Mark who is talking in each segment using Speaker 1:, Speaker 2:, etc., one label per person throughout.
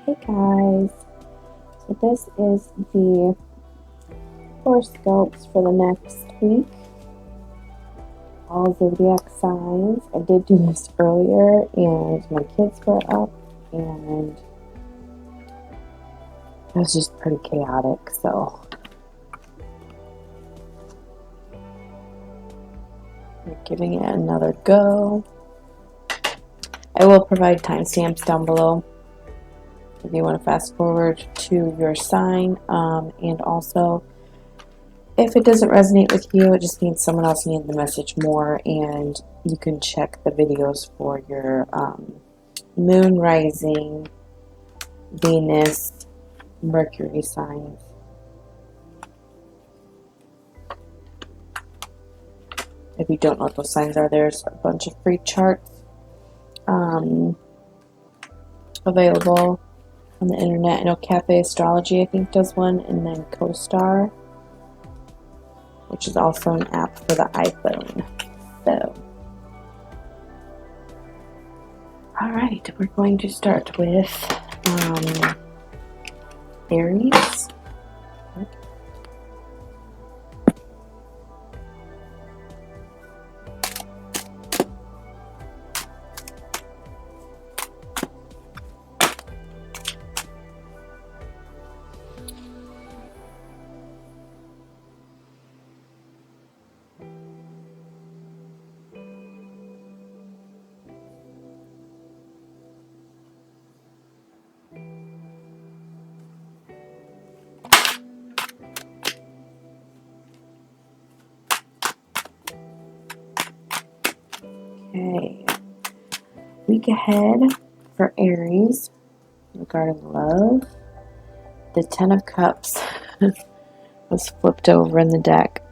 Speaker 1: Hey guys, so this is the horoscopes for the next week, all zodiac signs. I did do this earlier and my kids were up and it was just pretty chaotic, so I'm giving it another go. I will provide timestamps down below if you want to fast forward to your sign, and also if it doesn't resonate with you, it just means someone else needs the message more, and you can check the videos for your moon, rising, Venus, Mercury signs. If you don't know what those signs are, there's a bunch of free charts available on the internet. I know Cafe Astrology, I think, does one, and then CoStar, which is also an app for the iPhone. So, alright, we're going to start with Aries. Okay, week ahead for Aries regarding love. The Ten of Cups was flipped over in the deck.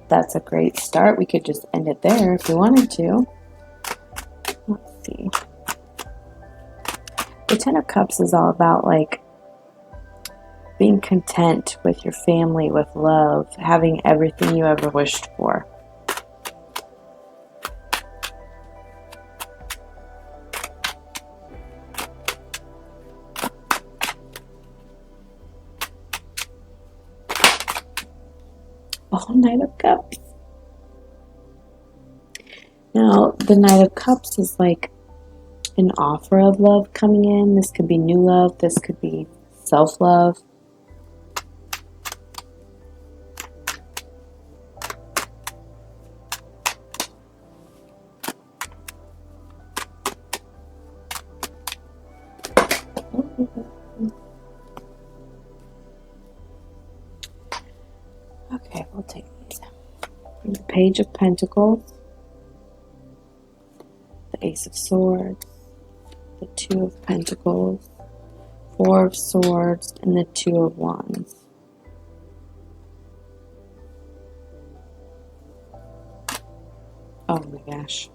Speaker 1: That's a great start. We could just end it there if we wanted to. Let's see. The Ten of Cups is all about like being content with your family, with love, having everything you ever wished for. Oh, Knight of Cups. Now, the Knight of Cups is like an offer of love coming in. This could be new love. This could be self-love. Okay, we'll take these. The Page of Pentacles, the Ace of Swords, the Two of Pentacles, Four of Swords, and the Two of Wands. Oh my gosh.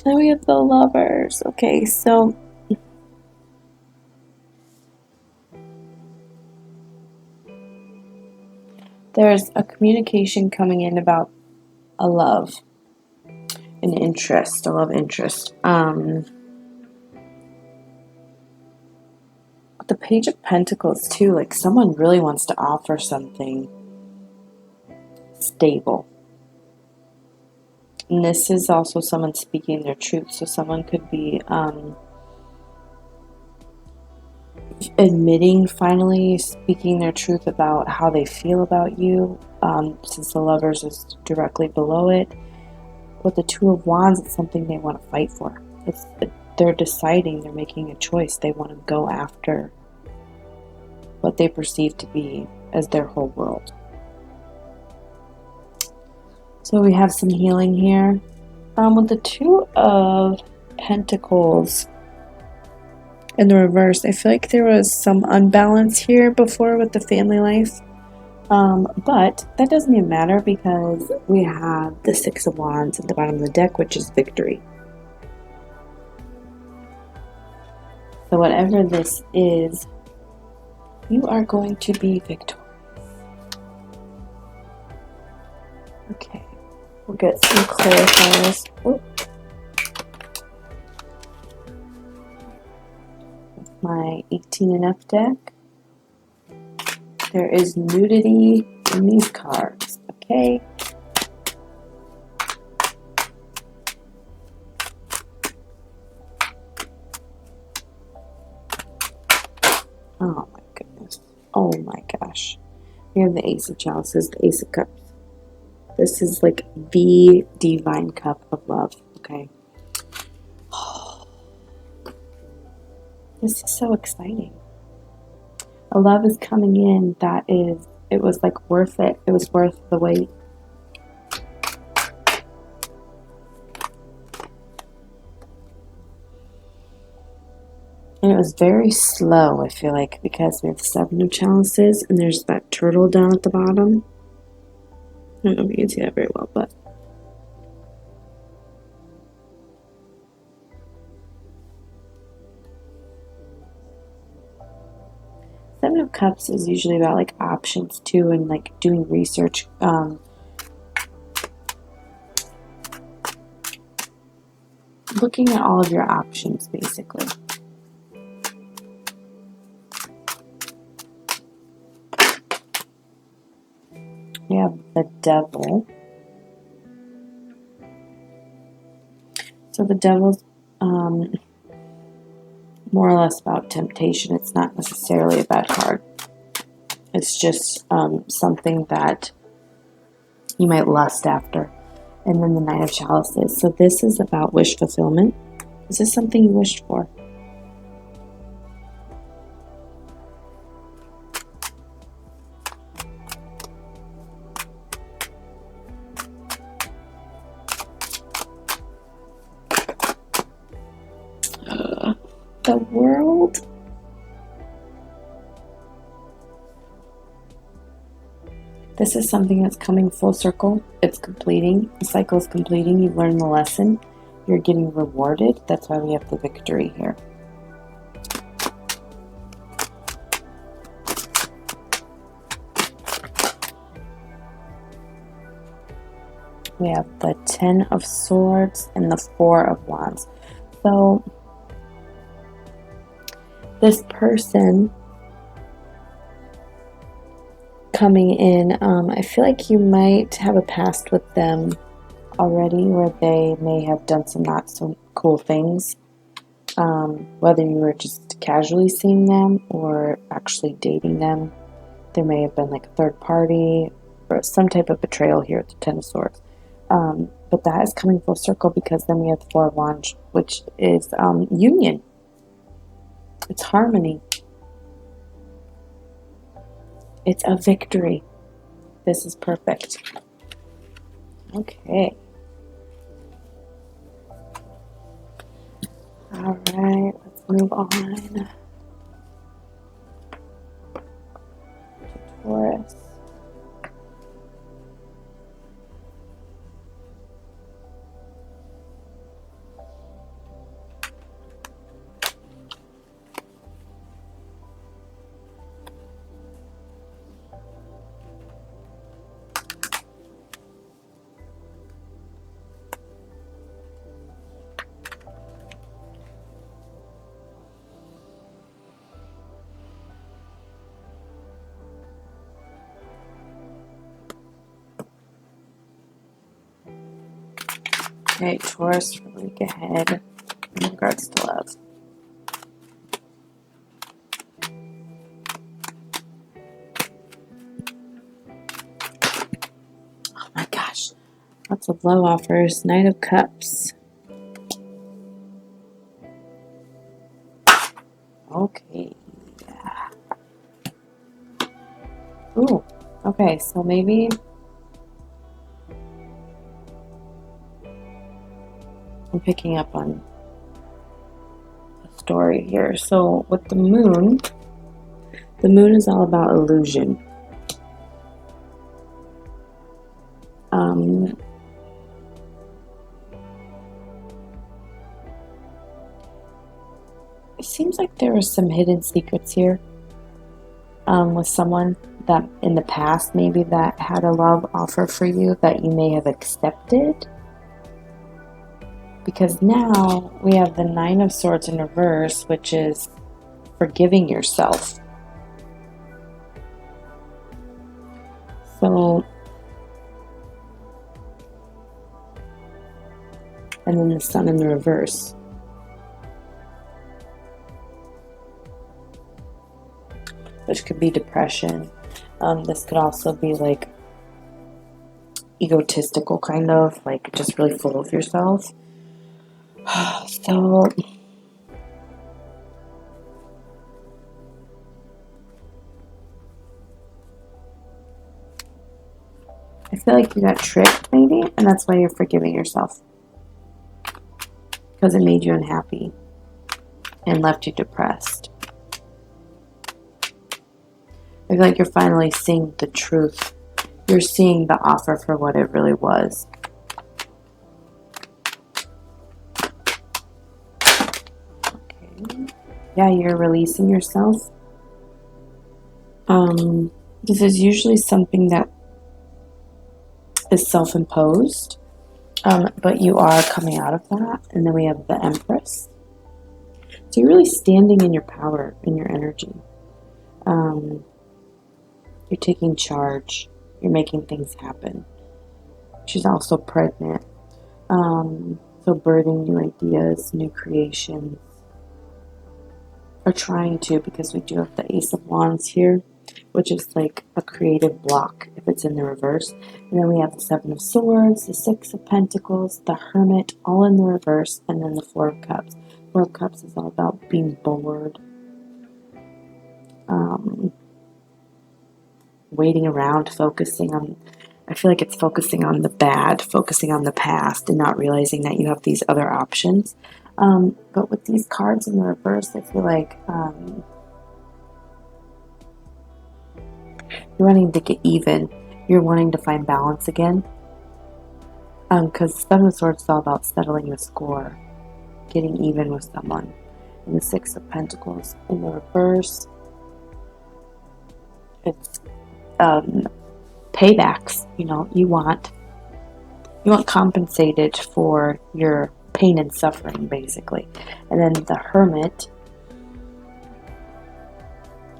Speaker 1: Then we have the Lovers. Okay, so there's a communication coming in about a love, an interest, a love interest. The Page of Pentacles too, like someone really wants to offer something stable. And this is also someone speaking their truth. So someone could be admitting, finally speaking their truth about how they feel about you, since the Lovers is directly below it. With the Two of Wands, it's something they want to fight for. They're deciding, they're making a choice. They want to go after what they perceive to be as their whole world. So we have some healing here. With the Two of Pentacles in the reverse, I feel like there was some unbalance here before with the family life. But that doesn't even matter because we have the Six of Wands at the bottom of the deck, which is victory. So whatever this is, you are going to be victorious. Okay. We'll get some clarifiers. Oop. With my 18NF deck. There is nudity in these cards, okay? Oh my goodness. Oh my gosh. We have the Ace of Chalices, the Ace of Cups. This is like the divine cup of love, okay? This is so exciting. A love is coming in that is, it was like worth it. It was worth the wait. And it was very slow, I feel like, because we have the 7 of Chalices and there's that turtle down at the bottom. I don't know if you can see that very well, but Seven of Cups is usually about like options too, and like doing research. Looking at all of your options, basically. We have the Devil. So the Devil's more or less about temptation. It's not necessarily a bad card. It's just something that you might lust after. And then the Knight of Chalices. So this is about wish fulfillment. Is this something you wished for? The World. This is something that's coming full circle. It's completing. The cycle is completing. You've learned the lesson. You're getting rewarded. That's why we have the Victory here. We have the 10 of Swords and the 4 of Wands. So this person coming in, I feel like you might have a past with them already where they may have done some not so cool things. Whether you were just casually seeing them or actually dating them, there may have been like a third party or some type of betrayal here at the 10 of Swords. But that is coming full circle because then we have the 4 of Wands, which is union. It's harmony. It's a victory. This is perfect. Okay. All right, let's move on to Taurus. Okay, Taurus for the week ahead in regards to love. Oh my gosh. Lots of love offers. Knight of Cups. Okay. Ooh. Okay, so maybe I'm picking up on a story here. So with the moon is all about illusion. It seems like there are some hidden secrets here with someone, that in the past maybe that had a love offer for you that you may have accepted. Because now we have the Nine of Swords in reverse, which is forgiving yourself. So, and then the Sun in the reverse. Which could be depression. This could also be like egotistical, kind of, like just really full of yourself. So, I feel like you got tricked maybe, and that's why you're forgiving yourself. Because it made you unhappy and left you depressed. I feel like you're finally seeing the truth. You're seeing the offer for what it really was. Okay. Yeah, you're releasing yourself. This is usually something that is self-imposed, but you are coming out of that. And then we have the Empress. So you're really standing in your power, in your energy. You're taking charge. You're making things happen. She's also pregnant. So birthing new ideas, new creations. Or trying to, because we do have the Ace of Wands here, which is like a creative block if it's in the reverse. And then we have the Seven of Swords, the Six of Pentacles, the Hermit, all in the reverse, and then the Four of Cups. Four of Cups is all about being bored. Waiting around, focusing on, I feel like it's focusing on the bad, focusing on the past, and not realizing that you have these other options. But with these cards in the reverse, I feel like you're wanting to get even. You're wanting to find balance again. Because Seven of Swords is all about settling the score, getting even with someone. And the Six of Pentacles in the reverse, it's paybacks. You know, you want compensated for your pain and suffering, basically. And then the Hermit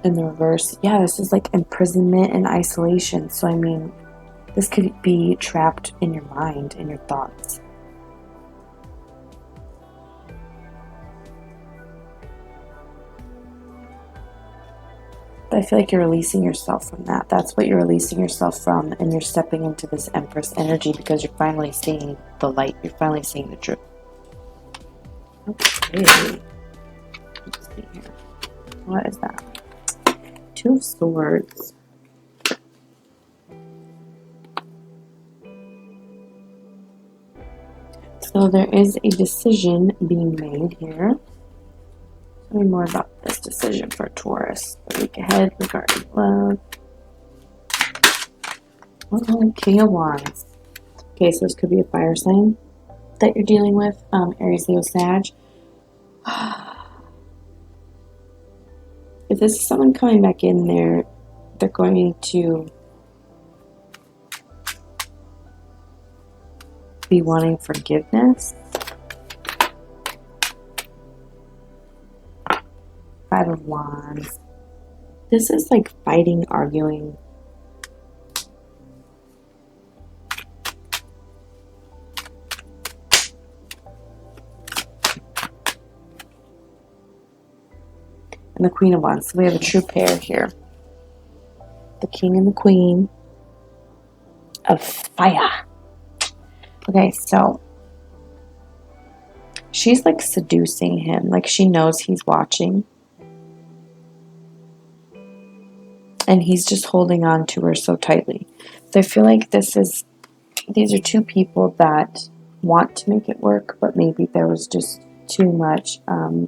Speaker 1: in the reverse, yeah, this is like imprisonment and isolation. So I mean, this could be trapped in your mind, in your thoughts. But I feel like you're releasing yourself from that. That's what you're releasing yourself from, and you're stepping into this Empress energy because you're finally seeing the light. You're finally seeing the truth. Okay. Let's see here. What is that? Two of Swords. So there is a decision being made here. Tell me more about this decision for Taurus. The week ahead regarding love. Oh, King of Wands. Okay, so this could be a fire sign that you're dealing with. Aries, Leo, Sag. If this is someone coming back in there, they're going to be wanting forgiveness. Five of Wands. This is like fighting, arguing. And the Queen of Wands. So we have a true pair here. The King and the Queen of Fire. Okay, so she's like seducing him. Like she knows he's watching. And he's just holding on to her so tightly. So I feel like these are two people that want to make it work, but maybe there was just too much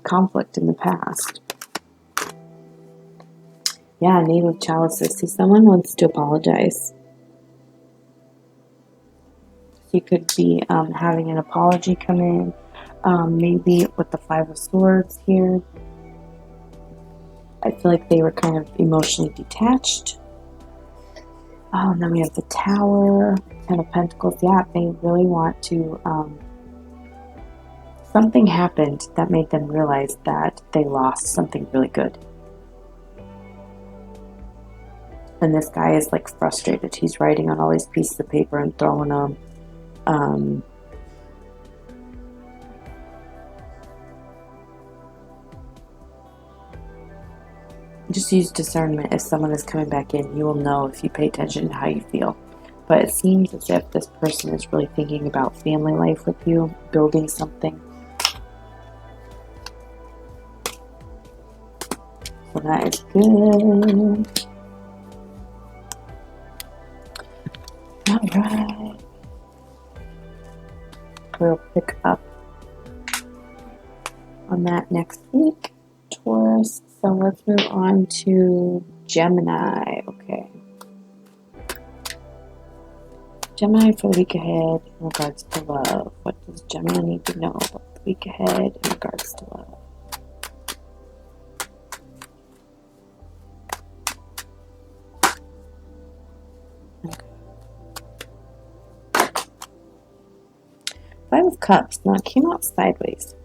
Speaker 1: conflict in the past. Yeah, Knave of Chalices. See, someone wants to apologize. You could be having an apology come in. Maybe with the Five of Swords here. I feel like they were kind of emotionally detached. Oh, and then we have the Tower, Ten of Pentacles. Yeah, they really want to, something happened that made them realize that they lost something really good. And this guy is like frustrated. He's writing on all these pieces of paper and throwing them. Just use discernment. If someone is coming back in, you will know if you pay attention to how you feel. But it seems as if this person is really thinking about family life with you, building something. So that is good. Alright. We'll pick up on that next week. Taurus. So let's move on to Gemini. Okay. Gemini for the week ahead in regards to love. What does Gemini need to know about the week ahead in regards to love? Okay. Five of Cups. Now it came out sideways.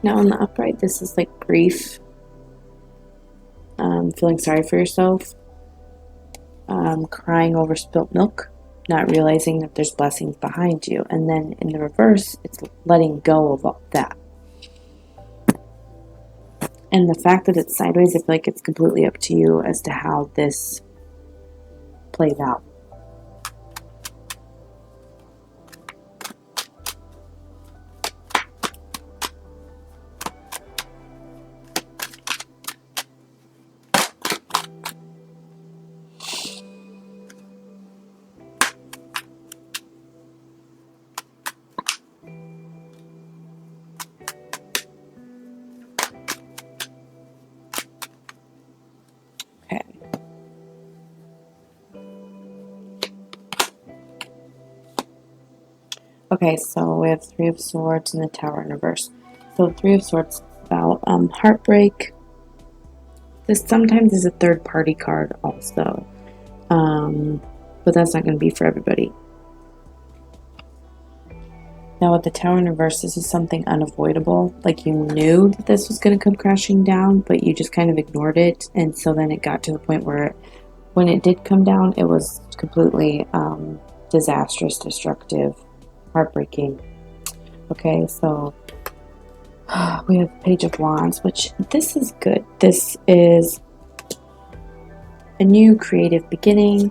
Speaker 1: Now on the upright, this is like grief, feeling sorry for yourself, crying over spilt milk, not realizing that there's blessings behind you. And then in the reverse, it's letting go of all that. And the fact that it's sideways, I feel like it's completely up to you as to how this plays out. Okay, so we have Three of Swords and the Tower in reverse. So Three of Swords is about heartbreak. This sometimes is a third party card also, but that's not going to be for everybody. Now with the Tower in reverse, this is something unavoidable. Like you knew that this was going to come crashing down, but you just kind of ignored it. And so then it got to the point where when it did come down, it was completely disastrous, destructive, heartbreaking. Okay, so we have Page of Wands, which this is good. This is a new creative beginning.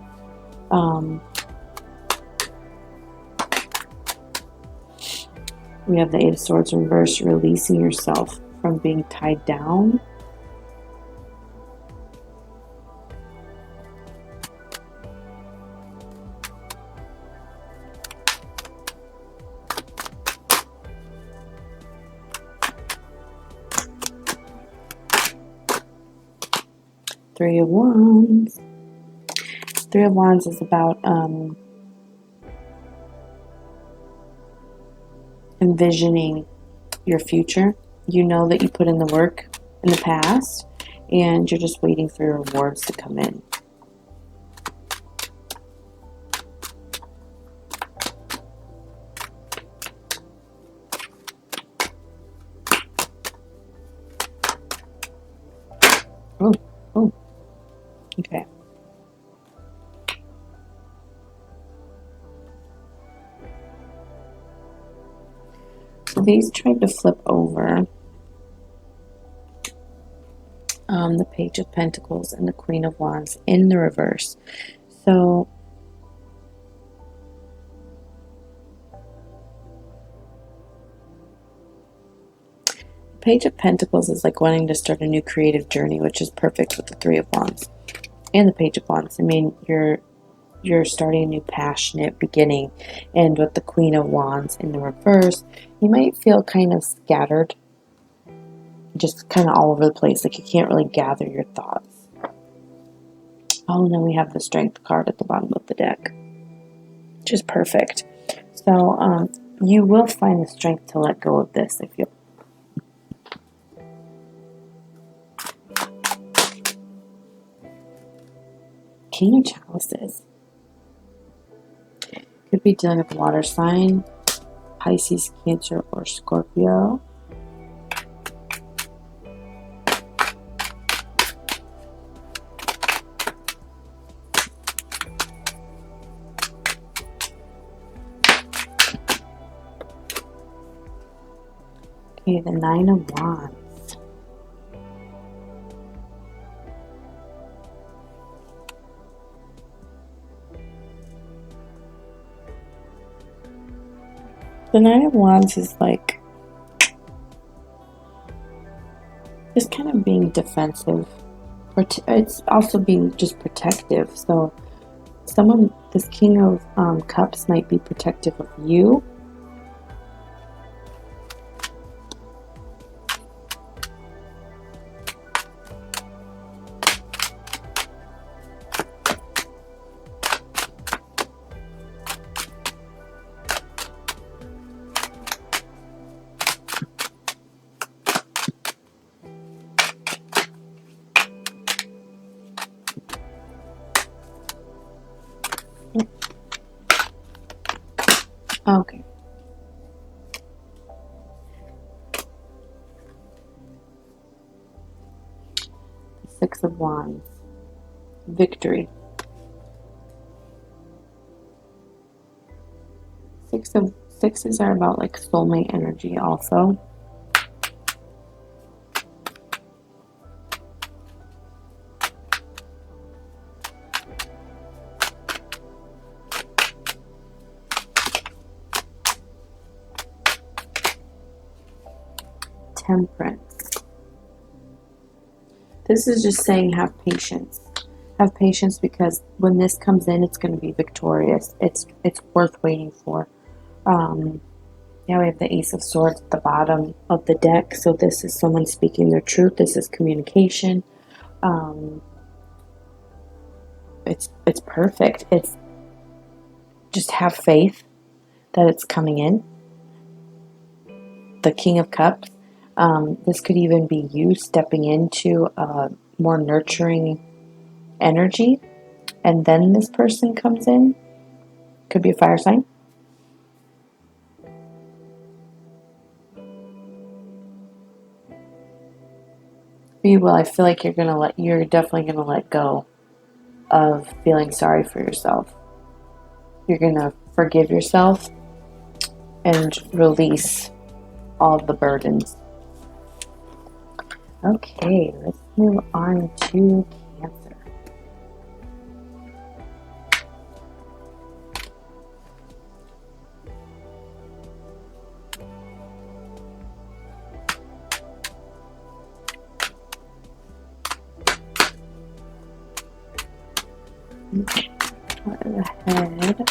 Speaker 1: We have the Eight of Swords in reverse, releasing yourself from being tied down. Three of Wands. Three of Wands is about envisioning your future. You know that you put in the work in the past, and you're just waiting for your rewards to come in. Oh, okay. So these tried to flip over the Page of Pentacles and the Queen of Wands in the reverse. So Page of Pentacles is like wanting to start a new creative journey, which is perfect with the Three of Wands and the Page of Wands. I mean, you're starting a new passionate beginning, and with the Queen of Wands in the reverse, you might feel kind of scattered, just kind of all over the place, like you can't really gather your thoughts. Oh, and then we have the Strength card at the bottom of the deck, which is perfect. So you will find the strength to let go of this, I feel. King of Chalices. Could be dealing with a water sign, Pisces, Cancer, or Scorpio. Okay, the Nine of Wands. The Nine of Wands is like just kind of being defensive. It's also being just protective. So someone, this King of Cups might be protective of you. Okay. The Six of Wands. Victory. Sixes are about like soulmate energy also. Temperance. This is just saying have patience. Have patience because when this comes in, it's going to be victorious. It's worth waiting for. Yeah, we have the Ace of Swords at the bottom of the deck. So this is someone speaking their truth. This is communication. It's perfect. It's just have faith that it's coming in. The King of Cups. This could even be you stepping into a more nurturing energy, and then this person comes in. Could be a fire sign. Well, I feel like you're definitely gonna let go of feeling sorry for yourself. You're gonna forgive yourself and release all of the burdens. Okay, let's move on to Cancer. What are the head?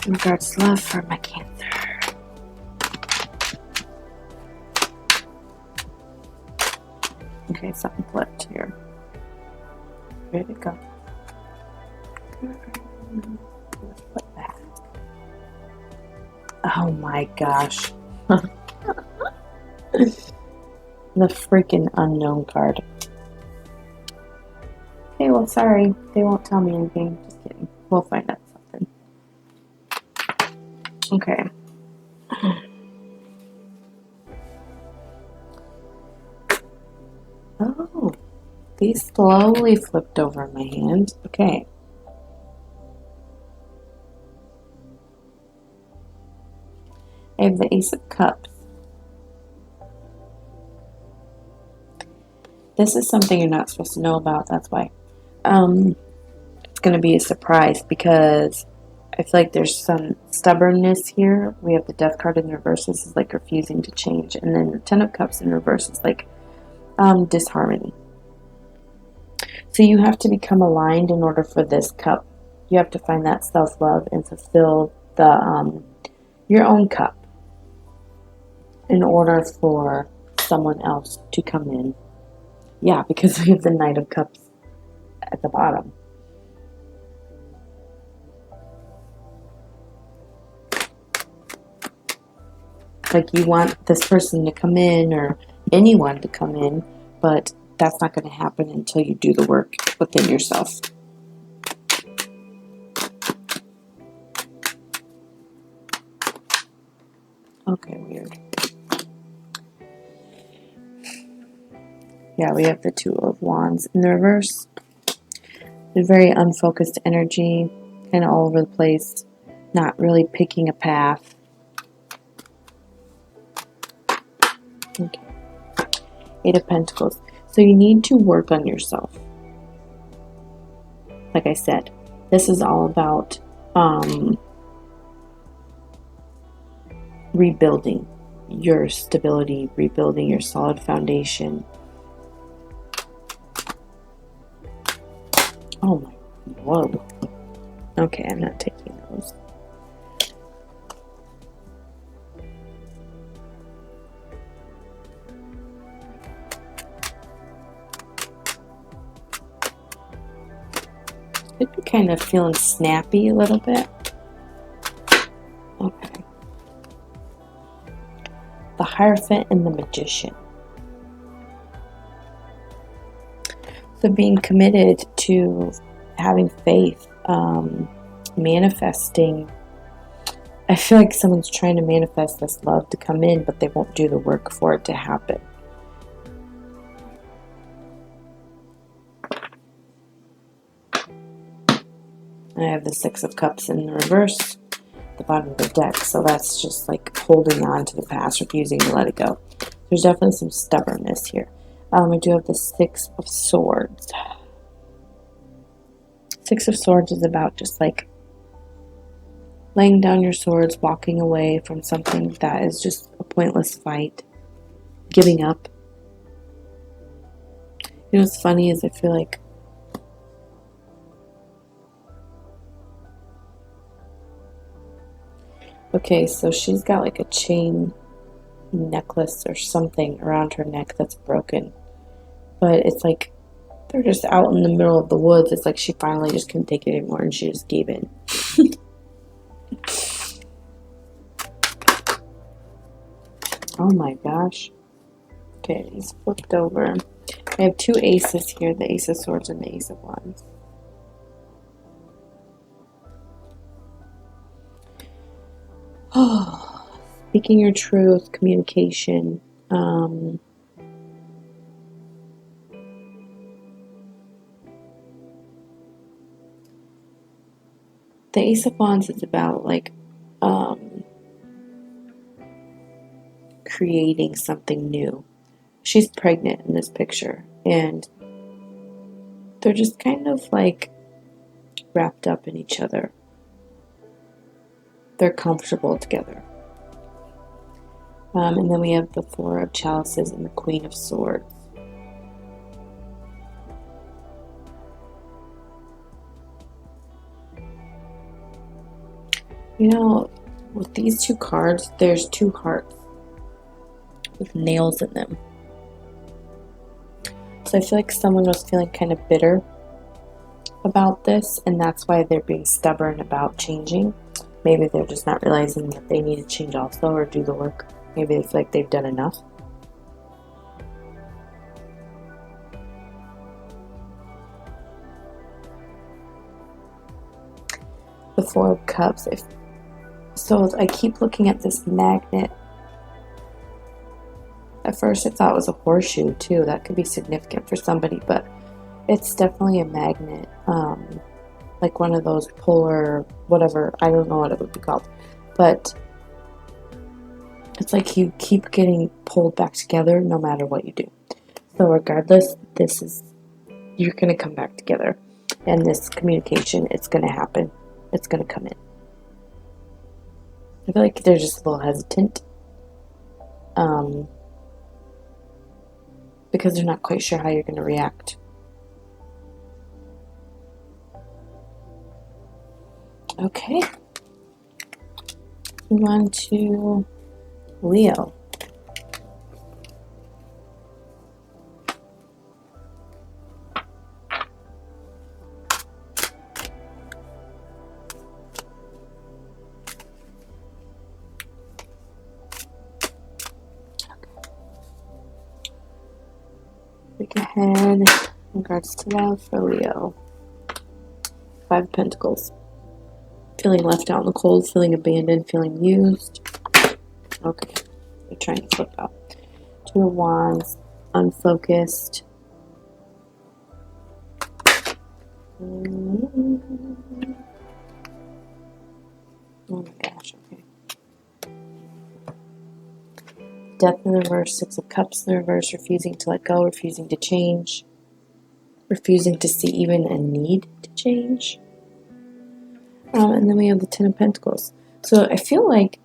Speaker 1: Regards love for my Cancer. Okay, something flipped here. Ready to go. Let's flip back. Oh my gosh. The freaking unknown card. Okay, well, sorry. They won't tell me anything. Just kidding. We'll find out something. Okay. Oh, these slowly flipped over in my hand. Okay. I have the Ace of Cups. This is something you're not supposed to know about, that's why. It's going to be a surprise because I feel like there's some stubbornness here. We have the Death card in reverse. This is like refusing to change. And then the Ten of Cups in reverse is like disharmony. So you have to become aligned in order for this cup. You have to find that self-love and fulfill the your own cup in order for someone else to come in. Yeah, because we have the Knight of Cups at the bottom. Like you want this person to come in or anyone to come in, but that's not going to happen until you do the work within yourself. Okay, weird. Yeah, we have the Two of Wands in the reverse. A very unfocused energy, kind of all over the place, not really picking a path. Okay. Eight of Pentacles. So you need to work on yourself. Like I said, this is all about rebuilding your stability, rebuilding your solid foundation. Oh my, whoa. Okay, I'm not taking those. Could be kind of feeling snappy a little bit. Okay. The Hierophant and the Magician. So being committed to having faith, manifesting. I feel like someone's trying to manifest this love to come in, but they won't do the work for it to happen. I have the Six of Cups in the reverse, the bottom of the deck, so that's just like holding on to the past, refusing to let it go. There's definitely some stubbornness here. I do have the Six of Swords. Six of Swords is about just like laying down your swords, walking away from something that is just a pointless fight, giving up. You know what's funny is I feel like okay, so she's got like a chain necklace or something around her neck that's broken. But it's like they're just out in the middle of the woods. It's like she finally just couldn't take it anymore and she just gave in. Oh my gosh. Okay, he's flipped over. I have two aces here, the Ace of Swords and the Ace of Wands. Oh, speaking your truth, communication. The Ace of Wands is about like creating something new. She's pregnant in this picture, and they're just kind of like wrapped up in each other. They're comfortable together. And then we have the Four of Chalices and the Queen of Swords. You know, with these two cards, there's two hearts with nails in them. So I feel like someone was feeling kind of bitter about this, and that's why they're being stubborn about changing. Maybe they're just not realizing that they need to change also or do the work. Maybe they feel like they've done enough. The Four of Cups. So I keep looking at this magnet. At first I thought it was a horseshoe too. That could be significant for somebody, but it's definitely a magnet. Like one of those polar, whatever, I don't know what it would be called. But it's like you keep getting pulled back together no matter what you do. So regardless, you're going to come back together. And this communication, it's going to happen. It's going to come in. I feel like they're just a little hesitant. Because they're not quite sure how you're going to react. Okay. Move on to Leo. Look ahead in regards to love for Leo. 5 of Pentacles. Feeling left out in the cold, feeling abandoned, feeling used. Okay, they're trying to flip out. 2 of Wands, unfocused. Oh my gosh, okay. Death in the reverse, 6 of Cups in the reverse, refusing to let go, refusing to change, refusing to see even a need to change. And then we have the 10 of Pentacles. So I feel like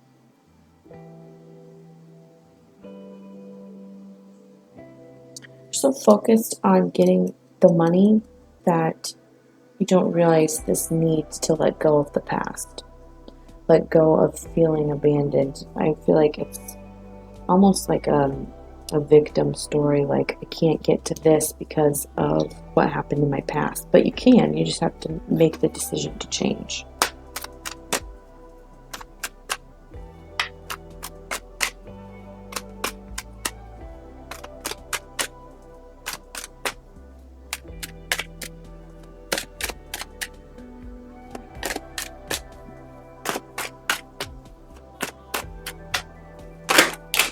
Speaker 1: you're so focused on getting the money that you don't realize this need to let go of the past. Let go of feeling abandoned. I feel like it's almost like a victim story, like I can't get to this because of what happened in my past. But you can, you just have to make the decision to change.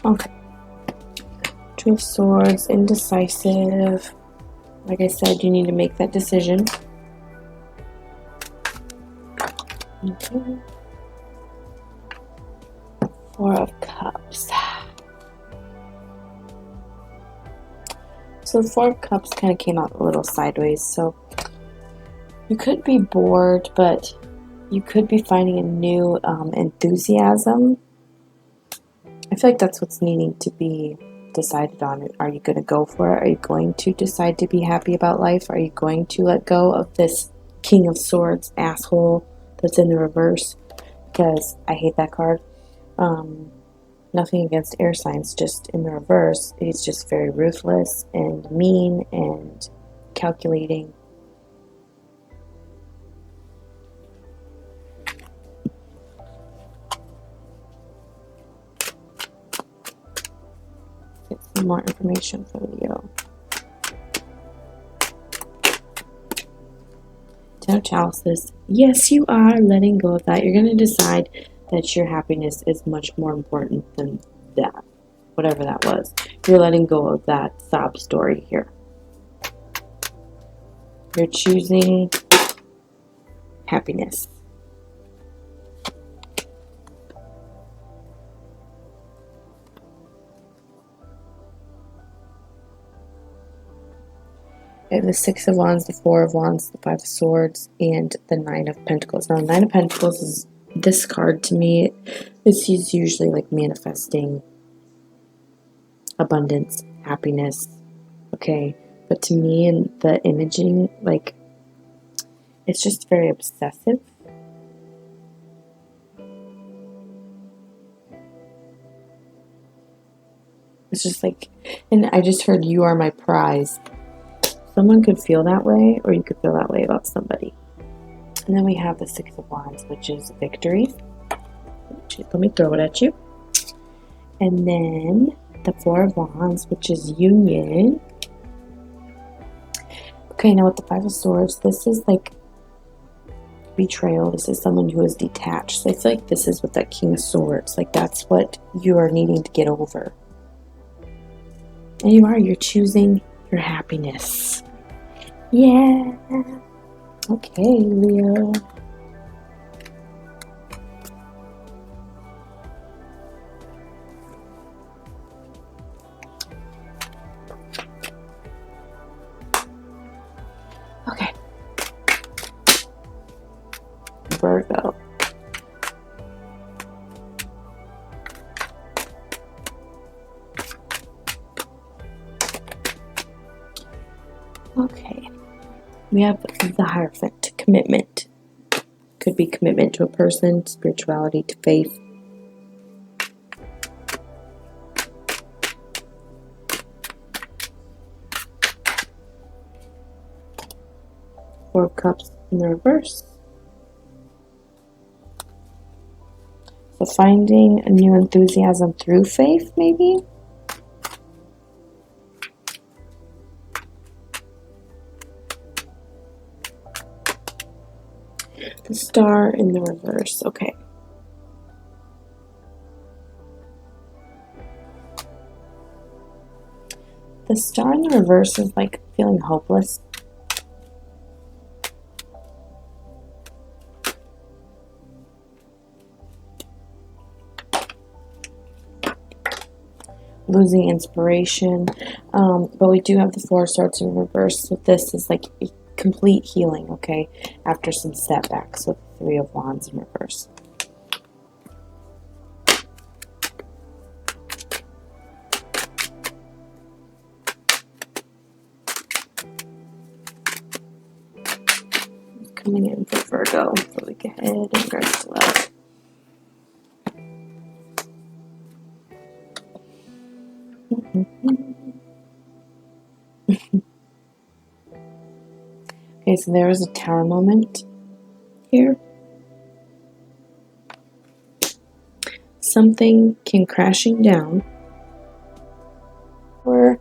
Speaker 1: Okay. 2 of Swords, indecisive. Like I said, you need to make that decision. Okay. 4 of Cups. So the 4 of Cups kind of came out a little sideways. So you could be bored, but you could be finding a new enthusiasm. I feel like that's what's needing to be decided on. Are you going to go for it? Are you going to decide to be happy about life? Are you going to let go of this King of Swords asshole that's in the reverse? Because I hate that card. Nothing against air signs, just in the reverse, he's just very ruthless and mean and calculating. Get some more information for Leo. 10 of Chalices. Yes, you are letting go of that. You're going to decide that your happiness is much more important than that. Whatever that was. You're letting go of that sob story here. You're choosing happiness. I have the 6 of Wands, the 4 of Wands, the 5 of Swords, and the 9 of Pentacles. Now, 9 of Pentacles is this card to me. It's usually like manifesting abundance, happiness. Okay, but to me, in the imaging, like, it's just very obsessive. It's just like, and I just heard, you are my prize. Someone could feel that way, or you could feel that way about somebody. And then we have the 6 of Wands, which is victory. Let me throw it at you. And then the 4 of Wands, which is union. Okay, now with the 5 of Swords, this is like betrayal. This is someone who is detached. So I feel like this is with that King of Swords. Like, that's what you are needing to get over. And you're choosing your happiness. Yeah. Okay, Leo. Okay. Virgo. Okay. We have the Hierophant, commitment. Could be commitment to a person, spirituality, to faith. Four of Cups in the reverse. So finding a new enthusiasm through faith, maybe? The Star in the reverse. Okay. The Star in the reverse is like feeling hopeless. Losing inspiration. But we do have the Four of Swords in reverse. So this is like a complete healing, okay? After some setbacks with the Three of Wands in reverse. Coming in for Virgo for the week ahead in regards to love. Okay, so there is a Tower moment here. Something came crashing down, or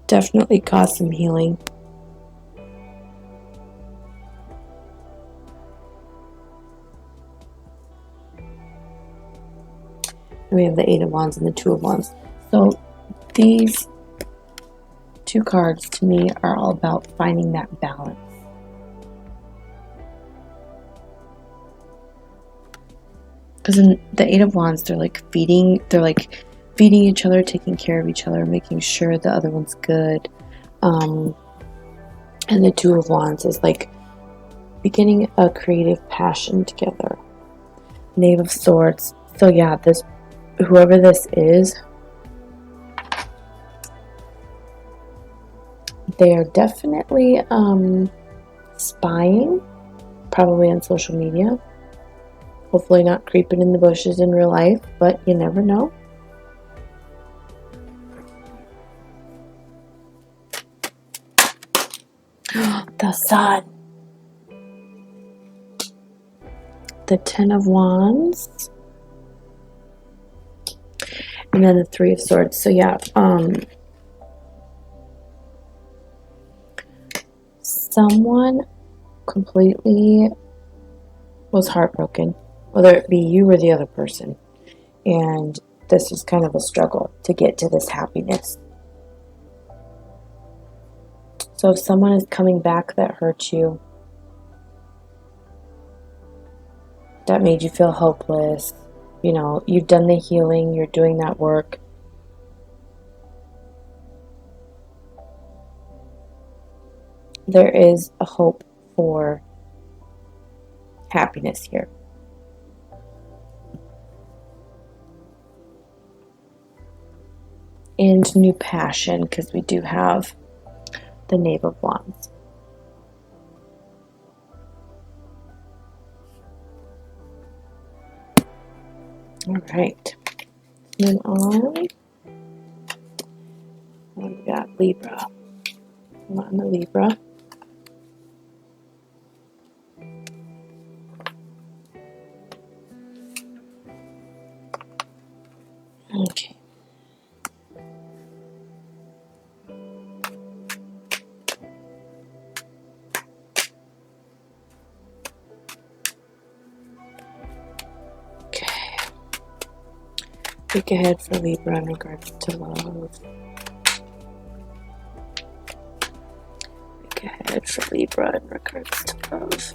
Speaker 1: definitely cause some healing. And we have the Eight of Wands and the Two of Wands. So these two cards to me are all about finding that balance. Because in the Eight of Wands, they're like feeding each other, taking care of each other, making sure the other one's good. And the Two of Wands is like beginning a creative passion together. Knave of Swords. So yeah, whoever this is, they are definitely spying, probably on social media. Hopefully not creeping in the bushes in real life, but you never know. The Sun. The Ten of Wands. And then the Three of Swords. So yeah, someone completely was heartbroken, whether it be you or the other person. And this is kind of a struggle to get to this happiness. So if someone is coming back that hurt you, that made you feel hopeless, you know, you've done the healing, you're doing that work. There is a hope for happiness here. And new passion, because we do have the Knave of Wands. All right. Then on, we got Libra. Come on, the Libra. Okay. Week ahead for Libra in regards to love. Week ahead for Libra in regards to love.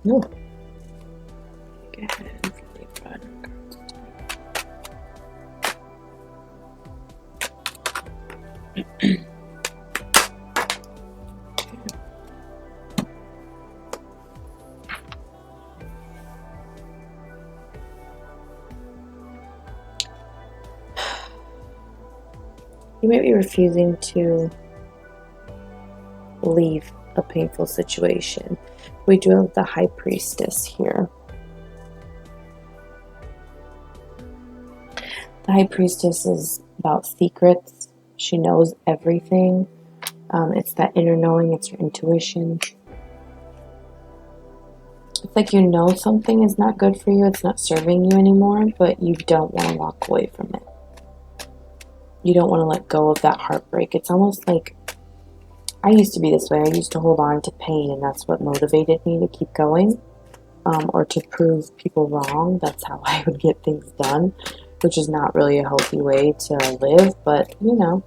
Speaker 1: No. Week ahead for Libra in regards to you might be refusing to leave a painful situation. We do have the High Priestess here. The High Priestess is about secrets. She knows everything. It's that inner knowing, it's your intuition. It's like you know something is not good for you, it's not serving you anymore, but you don't want to walk away from it. You don't want to let go of that heartbreak. It's almost like, I used to be this way. I used to hold on to pain, and that's what motivated me to keep going, or to prove people wrong. That's how I would get things done, which is not really a healthy way to live, but, you know,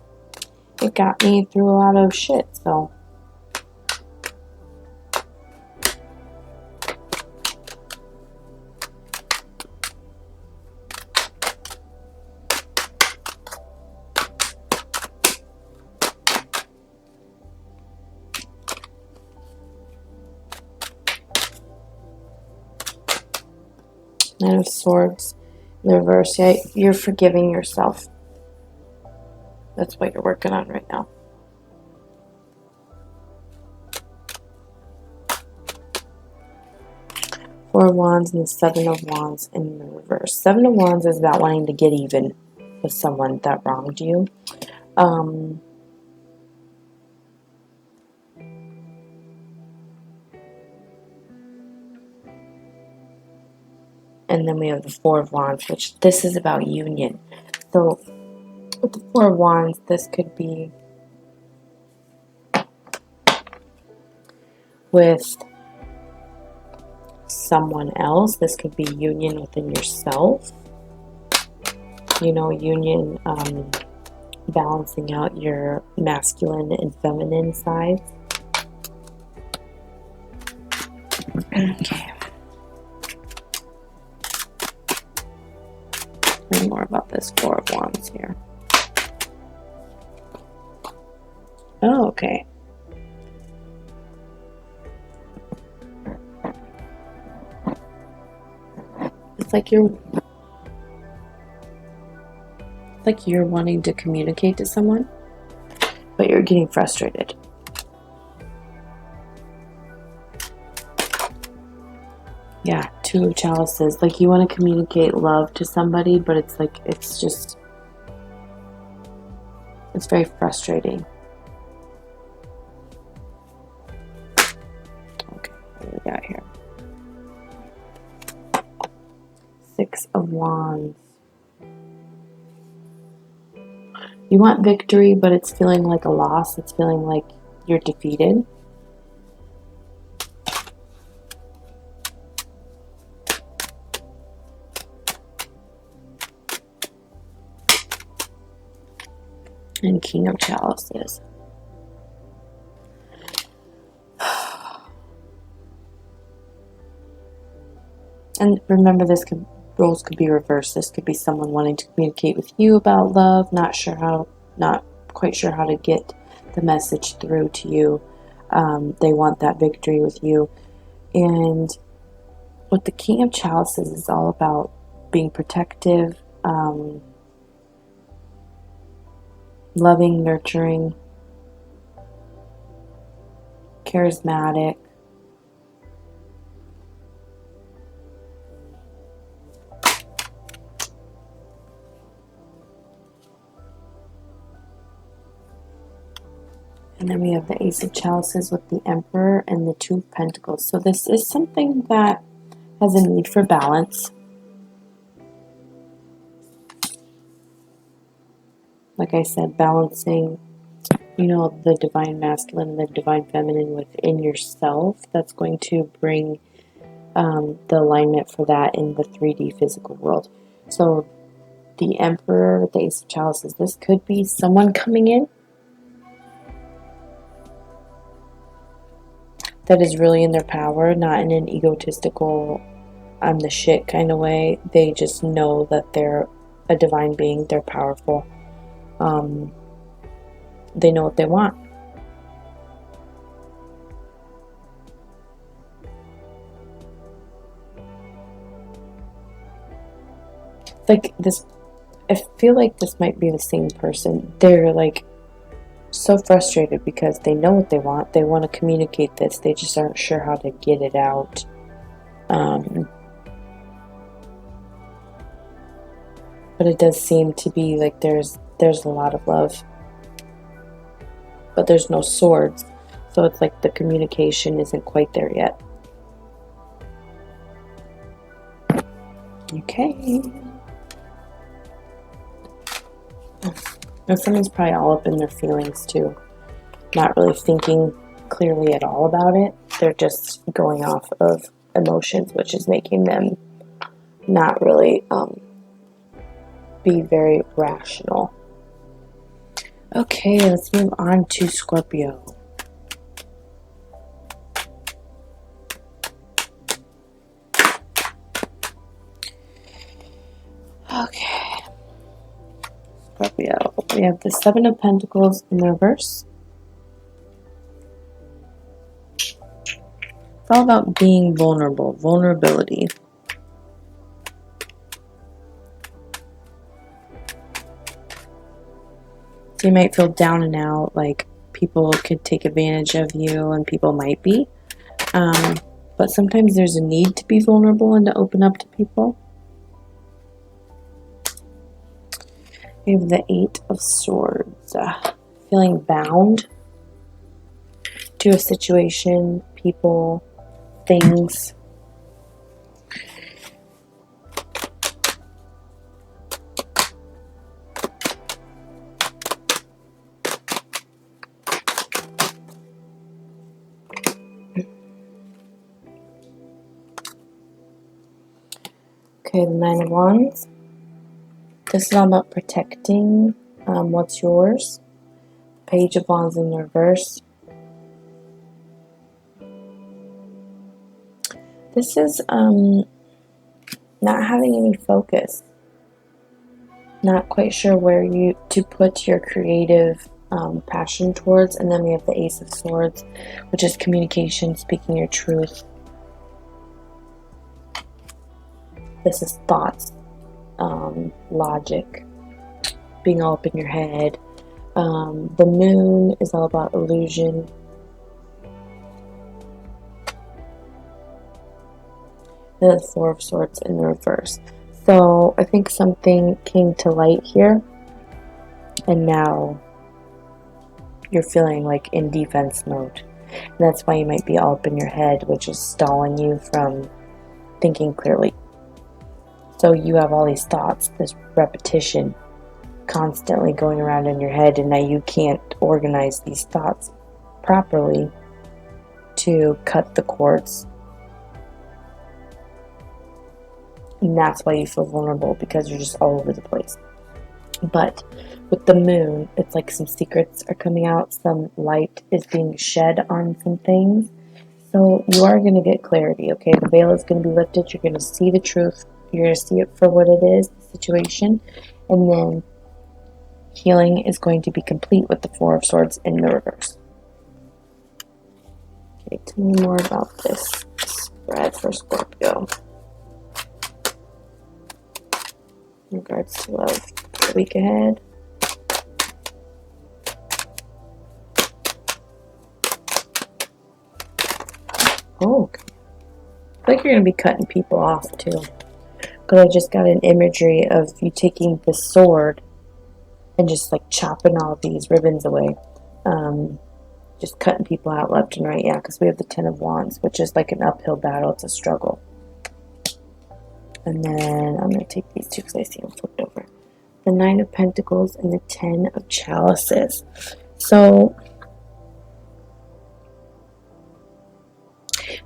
Speaker 1: it got me through a lot of shit, so. Nine of Swords in the reverse. Yeah, you're forgiving yourself. That's what you're working on right now. Four of Wands and the Seven of Wands in the reverse. Seven of Wands is about wanting to get even with someone that wronged you. And then we have the Four of Wands, which this is about union. So with the Four of Wands, this could be with someone else. This could be union within yourself. You know, union, balancing out your masculine and feminine sides. Okay. Learn more about this Four of Wands here. Oh, okay. It's like you're wanting to communicate to someone, but you're getting frustrated. Yeah, Two of Chalices. Like you want to communicate love to somebody, but it's like, it's very frustrating. Okay, what do we got here? Six of Wands. You want victory, but it's feeling like a loss. It's feeling like you're defeated. And King of Chalices. And remember, roles could be reversed. This could be someone wanting to communicate with you about love, not quite sure how to get the message through to you. They want that victory with you. And what the King of Chalices is all about, being protective, loving, nurturing, charismatic. And then we have the Ace of Chalices with the Emperor and the Two of Pentacles. So this is something that has a need for balance. Like I said, balancing, you know, the divine masculine and the divine feminine within yourself. That's going to bring the alignment for that in the 3D physical world. So the Emperor with the Ace of Chalices, this could be someone coming in that is really in their power, not in an egotistical, I'm the shit kind of way. They just know that they're a divine being, they're powerful. They know what they want. Like this, I feel like this might be the same person. They're like so frustrated because they know what they want. They want to communicate this. They just aren't sure how to get it out. But it does seem to be like there's a lot of love, but there's no swords. So it's like the communication isn't quite there yet. Okay. And someone's probably all up in their feelings too. Not really thinking clearly at all about it. They're just going off of emotions, which is making them not really be very rational. Okay, let's move on to Scorpio. Okay. Scorpio. We have the Seven of Pentacles in the reverse. It's all about being vulnerable, vulnerability. So you might feel down and out, like people could take advantage of you, and people might be. But sometimes there's a need to be vulnerable and to open up to people. We have the Eight of Swords. Feeling bound to a situation, people, things. Okay, the Nine of Wands. This is all about protecting what's yours. Page of Wands in the reverse. This is not having any focus. Not quite sure where to put your creative passion towards. And then we have the Ace of Swords, which is communication, speaking your truth. This is thoughts, logic, being all up in your head. The Moon is all about illusion. And the Four of Swords in the reverse. So I think something came to light here, and now you're feeling like in defense mode. And that's why you might be all up in your head, which is stalling you from thinking clearly. So you have all these thoughts, this repetition constantly going around in your head, and now you can't organize these thoughts properly to cut the cords. And that's why you feel vulnerable, because you're just all over the place. But with the Moon, it's like some secrets are coming out, some light is being shed on some things. So you are going to get clarity, okay? The veil is going to be lifted. You're going to see the truth. You're going to see it for what it is, the situation. And then healing is going to be complete with the Four of Swords in the reverse. Okay, tell me more about this spread for Scorpio. In regards to love, the week ahead. Oh, okay. I feel like you're going to be cutting people off too. Because I just got an imagery of you taking the sword and just like chopping all these ribbons away. Just cutting people out left and right. Yeah, because we have the Ten of Wands, which is like an uphill battle. It's a struggle. And then I'm going to take these two because I see them flipped over. The Nine of Pentacles and the Ten of Chalices. So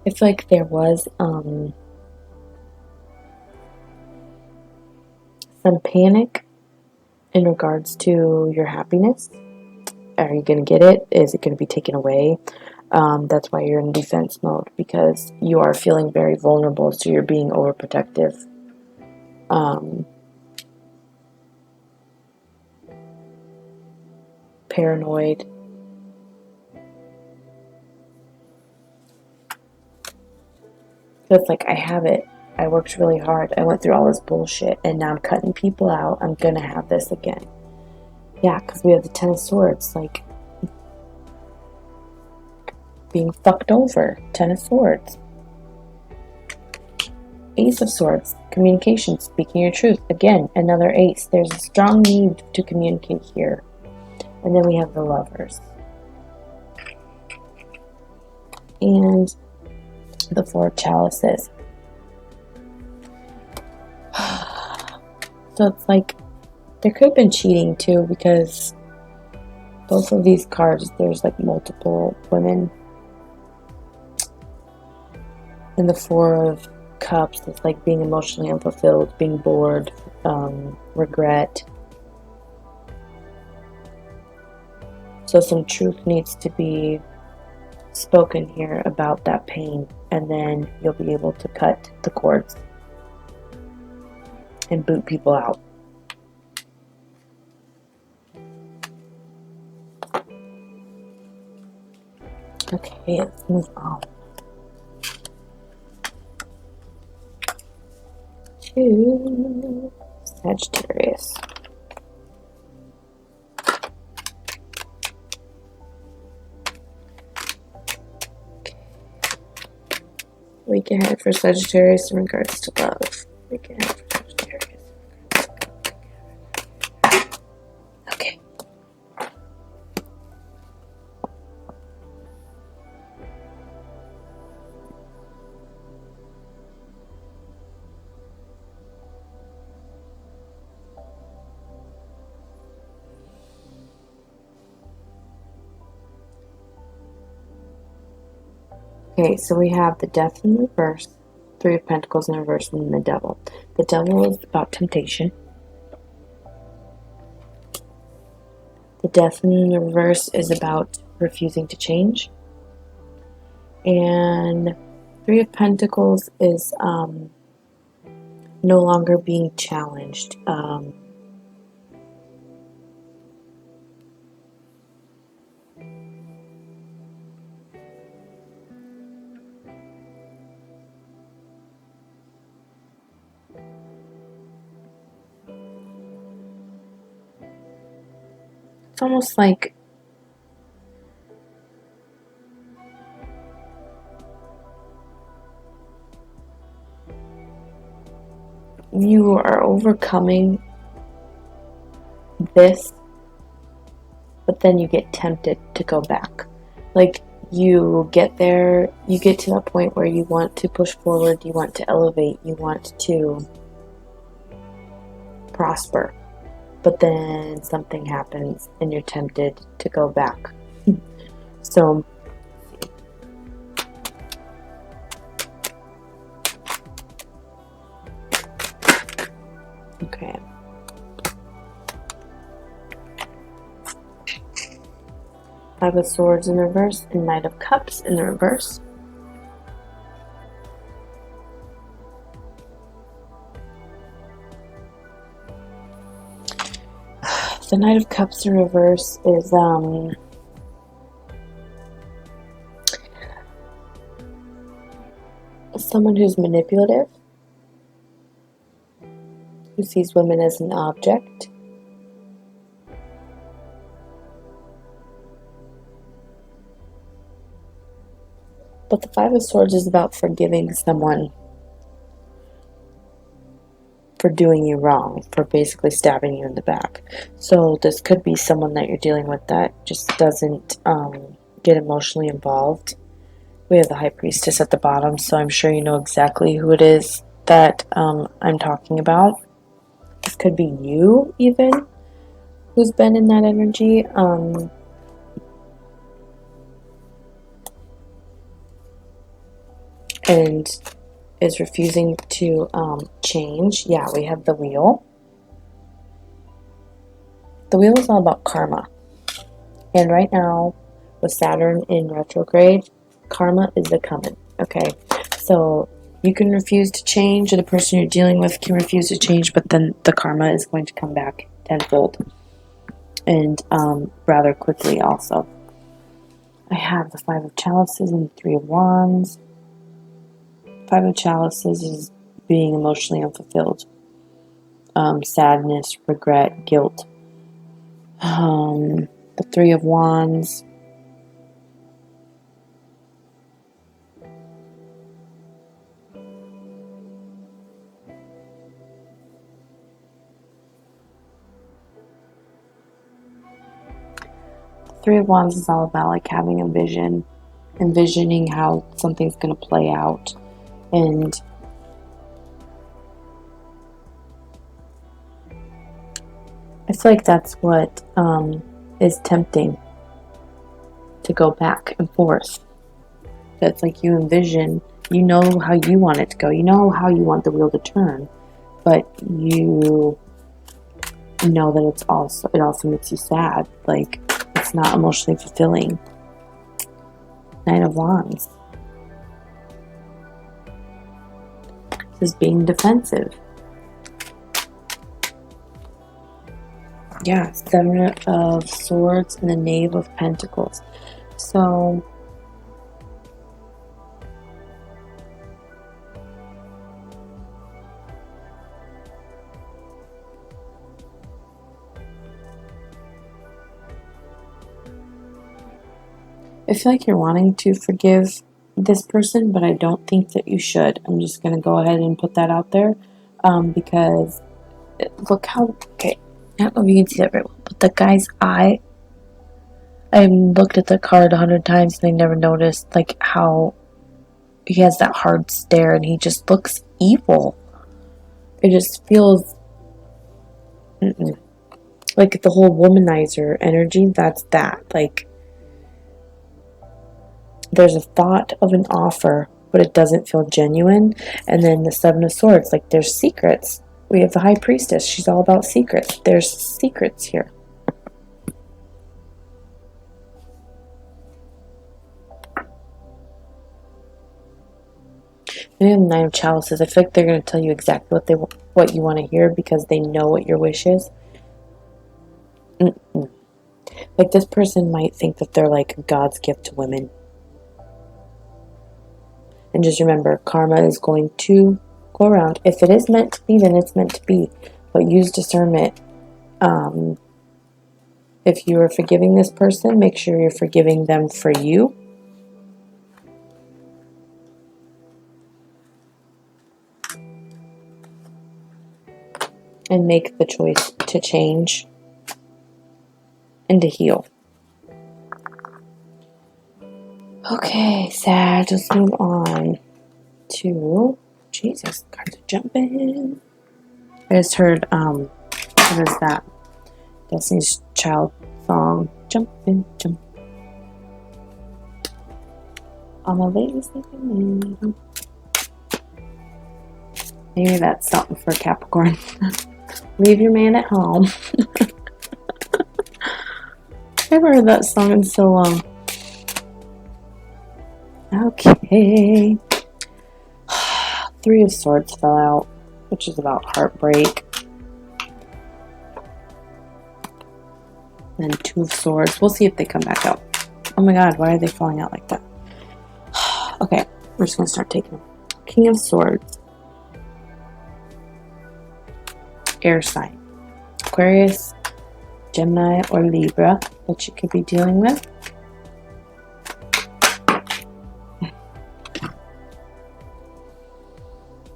Speaker 1: I feel like there was some panic in regards to your happiness. Are you going to get it? Is it going to be taken away? That's why you're in defense mode, because you are feeling very vulnerable, so you're being overprotective. Paranoid. So it's like, I have it. I worked really hard. I went through all this bullshit, and now I'm cutting people out. I'm going to have this again. Yeah, because we have the Ten of Swords, like being fucked over. Ten of Swords. Ace of Swords, communication, speaking your truth. Again, another ace. There's a strong need to communicate here. And then we have the Lovers. And the Four of Chalices. So it's like there could have been cheating too, because both of these cards, there's like multiple women. In the Four of Cups, it's like being emotionally unfulfilled, being bored, regret. So some truth needs to be spoken here about that pain, and then you'll be able to cut the cords and boot people out. Okay, let's move on to Sagittarius. Week ahead for Sagittarius in regards to love. Week ahead for Sagittarius. Okay. Okay, so we have the Death in reverse, Three of Pentacles in reverse, and then the Devil. The Devil is about temptation. The Death in the reverse is about refusing to change. And Three of Pentacles is no longer being challenged. It's almost like you are overcoming this, but then you get tempted to go back. Like, you get there, you get to that point where you want to push forward, you want to elevate, you want to prosper, but then something happens and you're tempted to go back. So okay. Five of Swords in reverse and Knight of Cups in the reverse. The Knight of Cups in reverse is someone who's manipulative, who sees women as an object. But the Five of Swords is about forgiving someone for doing you wrong, for basically stabbing you in the back. So this could be someone that you're dealing with that just doesn't get emotionally involved. We have the High Priestess at the bottom, so I'm sure you know exactly who it is that I'm talking about. This could be you, even, who's been in that energy. And is refusing to change. Yeah, we have the Wheel. The Wheel is all about karma. And right now, with Saturn in retrograde, karma is a coming. Okay, so you can refuse to change, or the person you're dealing with can refuse to change, but then the karma is going to come back tenfold. And rather quickly also. I have the Five of Chalices and the Three of Wands. Five of Chalices is being emotionally unfulfilled. Sadness, regret, guilt. The Three of Wands. Three of Wands is all about like having a vision, envisioning how something's going to play out, and feel like that's what is tempting, to go back and forth. That's like you envision, you know how you want it to go, you know how you want the wheel to turn, but you know that it also makes you sad. Like, it's not emotionally fulfilling. Nine of Wands. This is being defensive. Yeah, Seven of Swords and the Knave of Pentacles. So I feel like you're wanting to forgive this person, but I don't think that you should. I'm just going to go ahead and put that out there, because look how, okay, I don't know if you can see that very well, but the guy's eye, I looked at the card 100 times and I never noticed like how he has that hard stare and he just looks evil. It just feels like the whole womanizer energy. That's that. Like, there's a thought of an offer, but it doesn't feel genuine. And then the Seven of Swords, like there's secrets. We have the High Priestess. She's all about secrets. There's secrets here. And then the Nine of Chalices. I feel like they're going to tell you exactly what you want to hear because they know what your wish is. Like, this person might think that they're like God's gift to women. And just remember, karma is going to go around. If it is meant to be, then it's meant to be. But use discernment. If you are forgiving this person, make sure you're forgiving them for you. And make the choice to change and to heal. Okay, Sag, let's move on to, Jesus, cards are jumping. I just heard, what is that? Destiny's Child song, Jumpin', Jump. All my ladies thinking me. Maybe that's something for Capricorn. Leave your man at home. I haven't heard that song in so long. Okay. Three of Swords fell out, which is about heartbreak. And Two of Swords. We'll see if they come back out. Oh my god, why are they falling out like that? Okay, we're just going to start taking them. King of Swords. Air sign. Aquarius, Gemini, or Libra that you could be dealing with.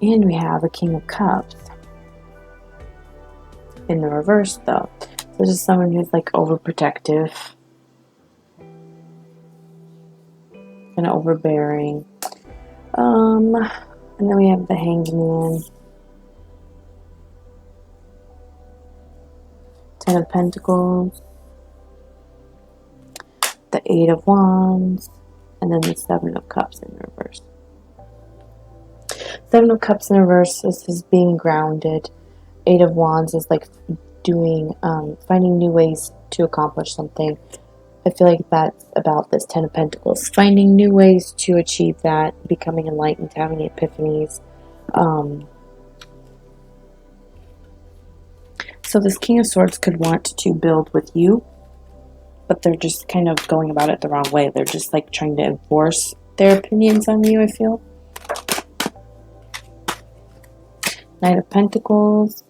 Speaker 1: And we have a King of Cups. In the reverse, though. So this is someone who's like overprotective. Kind of overbearing. And then we have the Hanged Man. Ten of Pentacles. The Eight of Wands. And then the Seven of Cups in reverse. Seven of Cups in reverse is being grounded. Eight of Wands is like doing, finding new ways to accomplish something. I feel like that's about this Ten of Pentacles. Finding new ways to achieve that, becoming enlightened, having epiphanies. So this King of Swords could want to build with you, but they're just kind of going about it the wrong way. They're just like trying to enforce their opinions on you, I feel. Knight of Pentacles.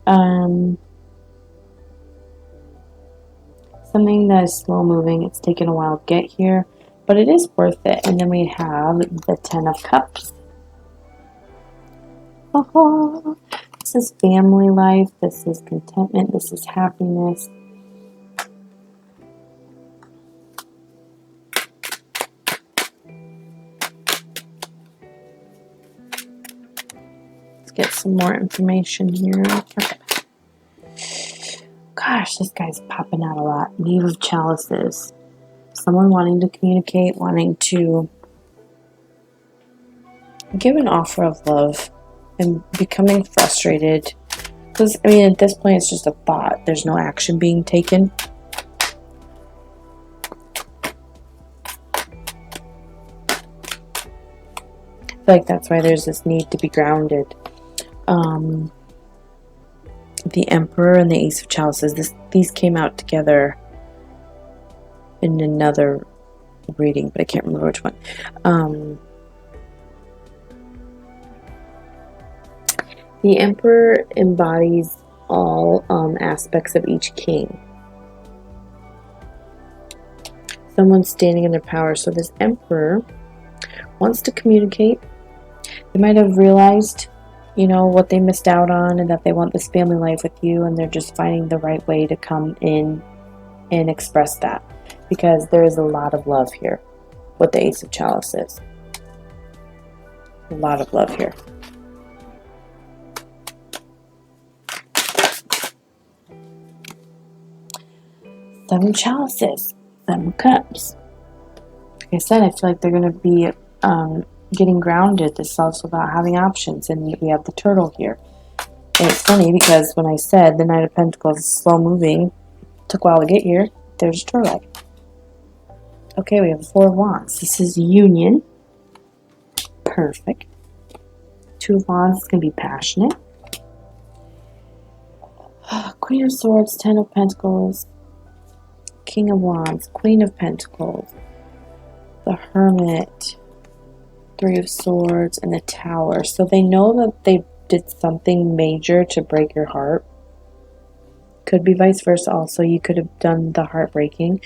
Speaker 1: Something that is slow moving. It's taken a while to get here, but it is worth it. And then we have the Ten of Cups. This is family life. This is contentment. This is happiness. Let's get some more information here. Okay. God, Gosh, this guy's popping out a lot. Knave of Chalices. Someone wanting to communicate, wanting to give an offer of love and becoming frustrated. Because, I mean, at this point, it's just a thought. There's no action being taken. I feel like that's why there's this need to be grounded. The Emperor and the Ace of Chalices, these came out together in another reading, but I can't remember which one. The Emperor embodies all aspects of each king. Someone's standing in their power. So this Emperor wants to communicate. They might have realized, you know, what they missed out on and that they want this family life with you, and they're just finding the right way to come in and express that, because there is a lot of love here with the Ace of Chalices. A lot of love here. Seven Chalices, Seven Cups. Like I said, I feel like they're going to be getting grounded. This is also about having options, and we have the Turtle here. And it's funny because when I said the Knight of Pentacles is slow moving, took a while to get here, there's a turtle. Okay, we have the Four of Wands. This is union. Perfect. Two of Wands is going to be passionate. Queen of Swords, Ten of Pentacles, King of Wands, Queen of Pentacles, the Hermit, Three of Swords, and the Tower. So they know that they did something major to break your heart. Could be vice versa also. You could have done the heartbreaking,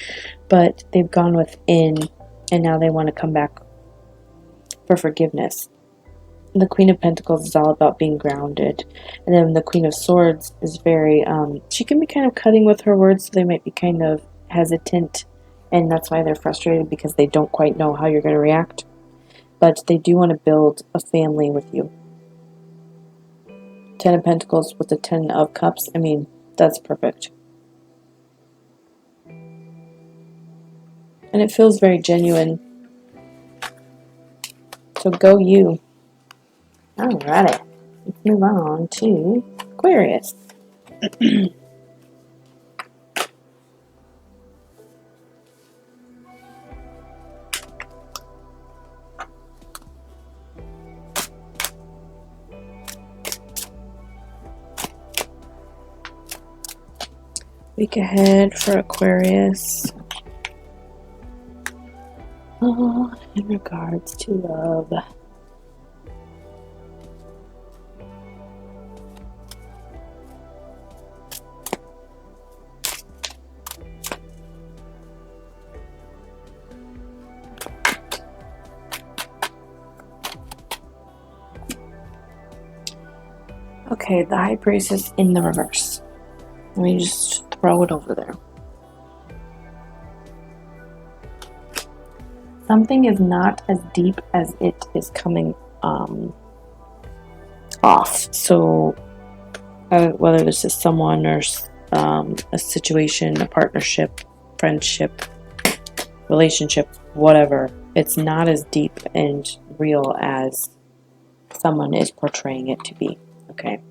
Speaker 1: but they've gone within, and now they want to come back for forgiveness. The Queen of Pentacles is all about being grounded. And then the Queen of Swords is very, she can be kind of cutting with her words, so they might be kind of hesitant, and that's why they're frustrated, because they don't quite know how you're going to react. But they do want to build a family with you. Ten of Pentacles with the Ten of Cups, I mean, that's perfect. And it feels very genuine. So go you. Alrighty. Let's move on to Aquarius. Week ahead for Aquarius. Oh, in regards to love. Okay, the High Priestess in the reverse. Let me just throw it over there. Something is not as deep as it is coming off. So whether this is someone or a situation, a partnership, friendship, relationship, whatever, it's not as deep and real as someone is portraying it to be. Okay.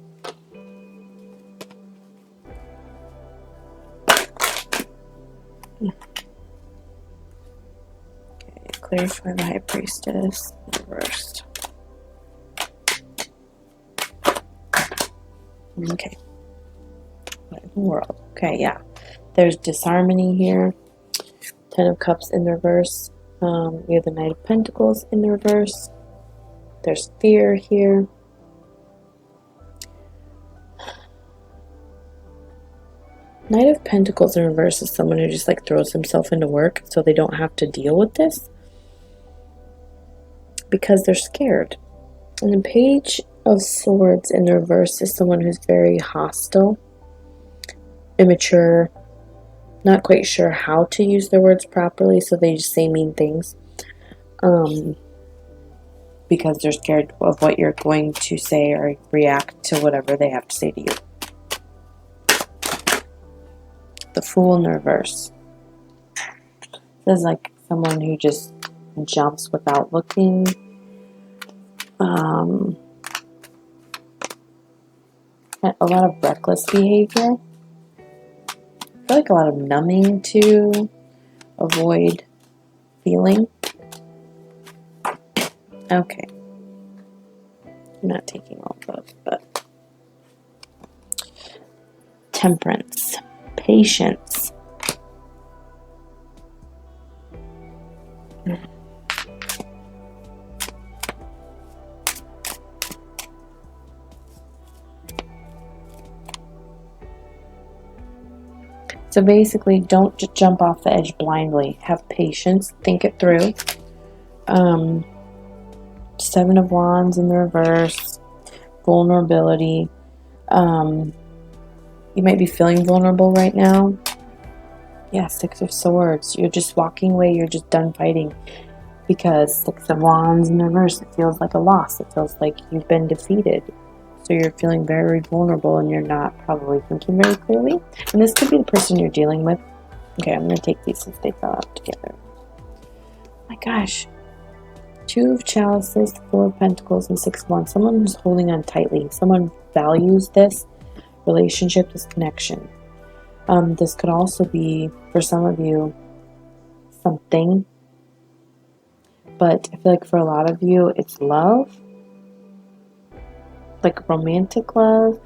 Speaker 1: Clarify the High Priestess reversed. Okay. What in the world? Okay, yeah. There's disharmony here. Ten of Cups in the reverse. We have the Knight of Pentacles in the reverse. There's fear here. Knight of Pentacles in reverse is someone who just like throws himself into work so they don't have to deal with this, because they're scared. And the Page of Swords in the reverse is someone who's very hostile, immature, not quite sure how to use their words properly, so they just say mean things. Because they're scared of what you're going to say or react to whatever they have to say to you. The Fool in the reverse. This is like someone who just jumps without looking. A lot of reckless behavior. I feel like a lot of numbing to avoid feeling. Okay. I'm not taking all of those, but Temperance, patience. So basically, don't just jump off the edge blindly. Have patience. Think it through. Seven of Wands in the reverse. Vulnerability. You might be feeling vulnerable right now. Yeah, Six of Swords. You're just walking away. You're just done fighting. Because Six of Wands in the reverse, it feels like a loss. It feels like you've been defeated. So you're feeling very vulnerable and you're not probably thinking very clearly. And this could be the person you're dealing with. Okay, I'm going to take these since they fell out together. Oh my gosh. Two of Chalices, Four of Pentacles, and Six of Wands. Someone who's holding on tightly. Someone values this relationship, this connection. This could also be, for some of you, something. But I feel like for a lot of you, it's love. Like romantic love.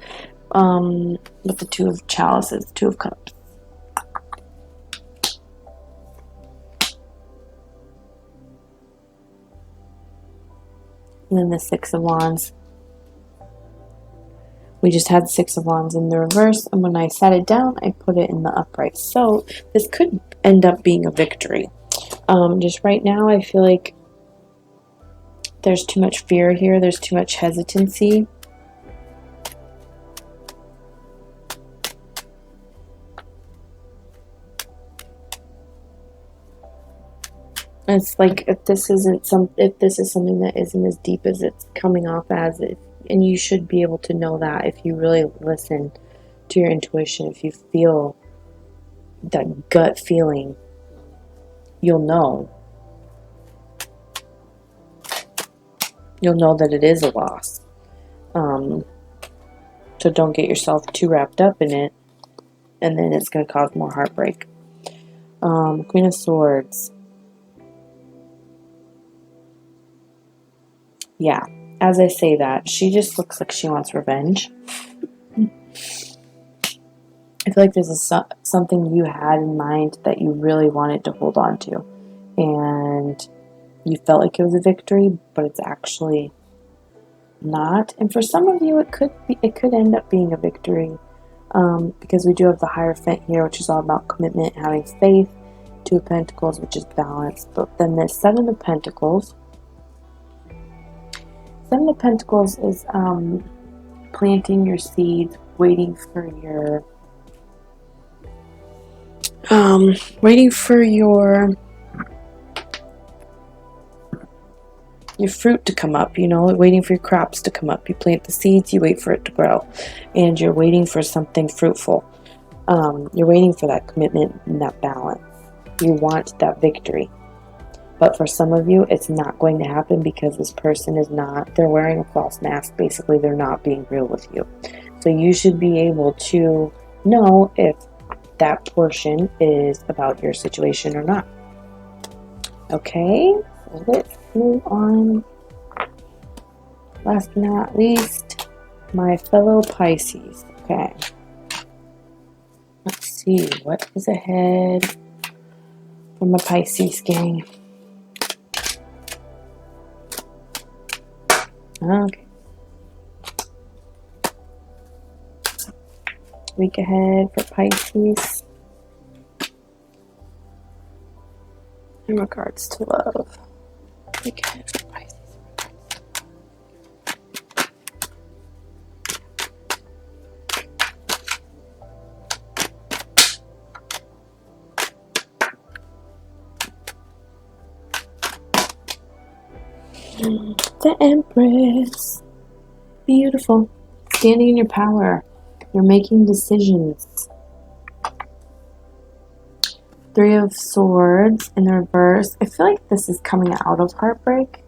Speaker 1: With the Two of Chalices, Two of Cups. And then the Six of Wands. We just had Six of Wands in the reverse, and when I sat it down, I put it in the upright. So this could end up being a victory. Just right now, I feel like there's too much fear here. There's too much hesitancy. It's like if this is something that isn't as deep as it's coming off as, and you should be able to know that if you really listen to your intuition. If you feel that gut feeling, you'll know. You'll know that it is a loss. So don't get yourself too wrapped up in it, and then it's going to cause more heartbreak. Queen of Swords. Yeah, as I say that, she just looks like she wants revenge. I feel like there's something you had in mind that you really wanted to hold on to. And you felt like it was a victory, but it's actually not. And for some of you, it could end up being a victory. Because we do have the Hierophant here, which is all about commitment, having faith. Two of Pentacles, which is balance. But then there's Seven of Pentacles. Seven of Pentacles is planting your seeds, waiting for your fruit to come up, waiting for your crops to come up. You plant the seeds, you wait for it to grow, and you're waiting for something fruitful. You're waiting for that commitment and that balance. You want that victory. But for some of you, it's not going to happen because this person they're wearing a false mask. Basically, they're not being real with you. So you should be able to know if that portion is about your situation or not. Okay, so let's move on. Last but not least, my fellow Pisces. Okay. Let's see, what is ahead for my Pisces gang? Okay. Week ahead for Pisces. In regards to love. Week ahead for Pisces. The Empress. Beautiful. Standing in your power. You're making decisions. Three of Swords in the reverse. I feel like this is coming out of heartbreak.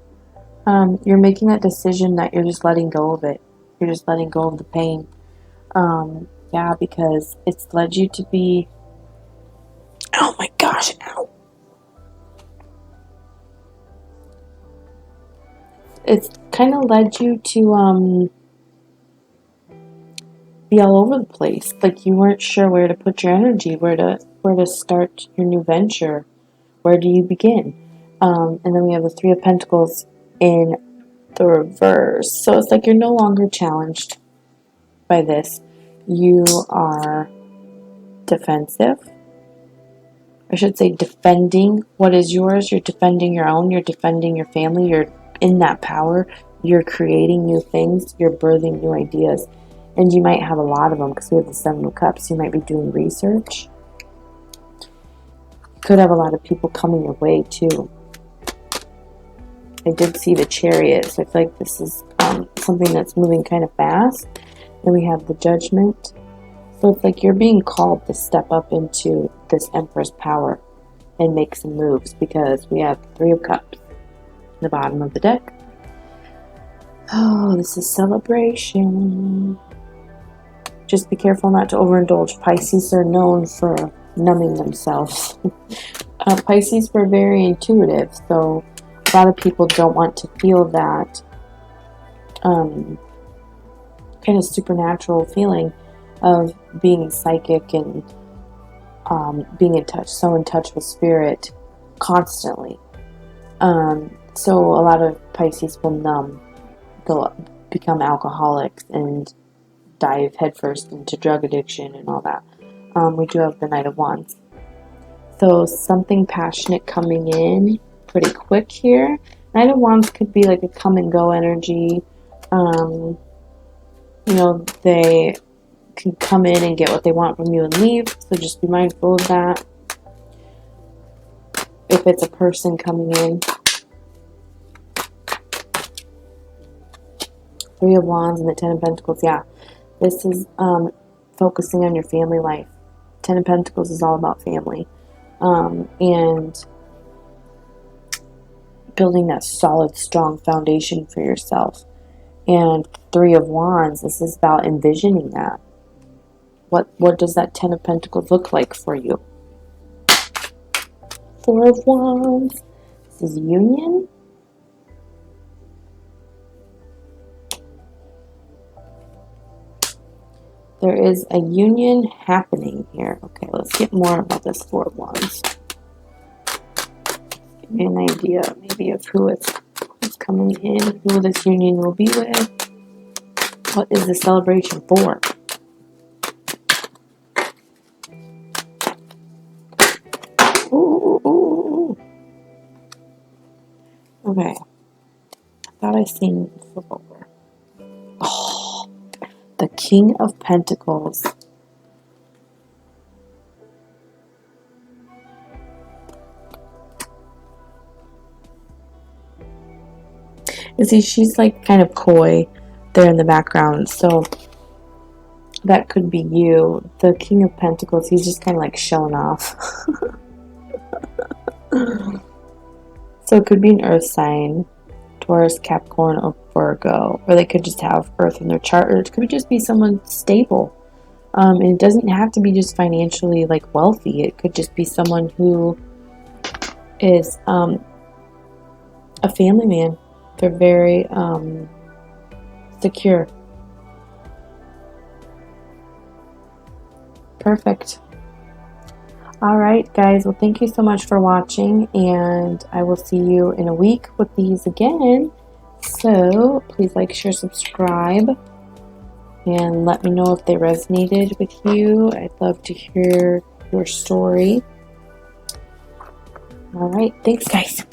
Speaker 1: You're making that decision that you're just letting go of it. You're just letting go of the pain. Yeah, because it's led you to be... Oh my gosh, ow. It's kind of led you to be all over the place. Like you weren't sure where to put your energy, where to start your new venture. Where do you begin? And then we have the Three of Pentacles in the reverse. So it's like you're no longer challenged by this. You are defensive. I should say defending what is yours. You're defending your own. You're defending your family. You're in that power. You're creating new things. You're birthing new ideas. And you might have a lot of them because we have the Seven of Cups. You might be doing research. You could have a lot of people coming your way too. I did see the Chariot, so I feel like this is something that's moving kind of fast. Then we have the Judgment. So it's like you're being called to step up into this Empress power and make some moves because we have Three of Cups in the bottom of the deck. Oh, this is celebration. Just be careful not to overindulge. Pisces are known for numbing themselves. Pisces were very intuitive, so a lot of people don't want to feel that kind of supernatural feeling of being psychic and being in touch, so in touch with spirit constantly. So a lot of Pisces will numb, they'll become alcoholics and dive headfirst into drug addiction and all that. We do have the Knight of Wands. So something passionate coming in pretty quick here. Knight of Wands could be like a come and go energy. You know, they can come in and get what they want from you and leave, so just be mindful of that. If it's a person coming in. Three of Wands and the Ten of Pentacles, yeah. This is focusing on your family life. Ten of Pentacles is all about family. And building that solid, strong foundation for yourself. And Three of Wands, this is about envisioning that. What does that Ten of Pentacles look like for you? Four of Wands. This is union. There is a union happening here. Okay, let's get more about this Four of Wands. Give me an idea maybe of who's coming in, who this union will be with. What is the celebration for? Ooh. Okay. I thought I seen flip over. Oh, the King of Pentacles. You see, she's like kind of coy there in the background, so that could be you. The King of Pentacles, he's just kind of like showing off. So it could be an earth sign, Taurus, Capricorn, or Virgo, or they could just have earth in their chart, or it could just be someone stable. And it doesn't have to be just financially like wealthy. It could just be someone who is a family man. They're very secure. Perfect. Alright guys, well thank you so much for watching, and I will see you in a week with these again. So please like, share, subscribe, and let me know if they resonated with you. I'd love to hear your story. Alright, thanks guys.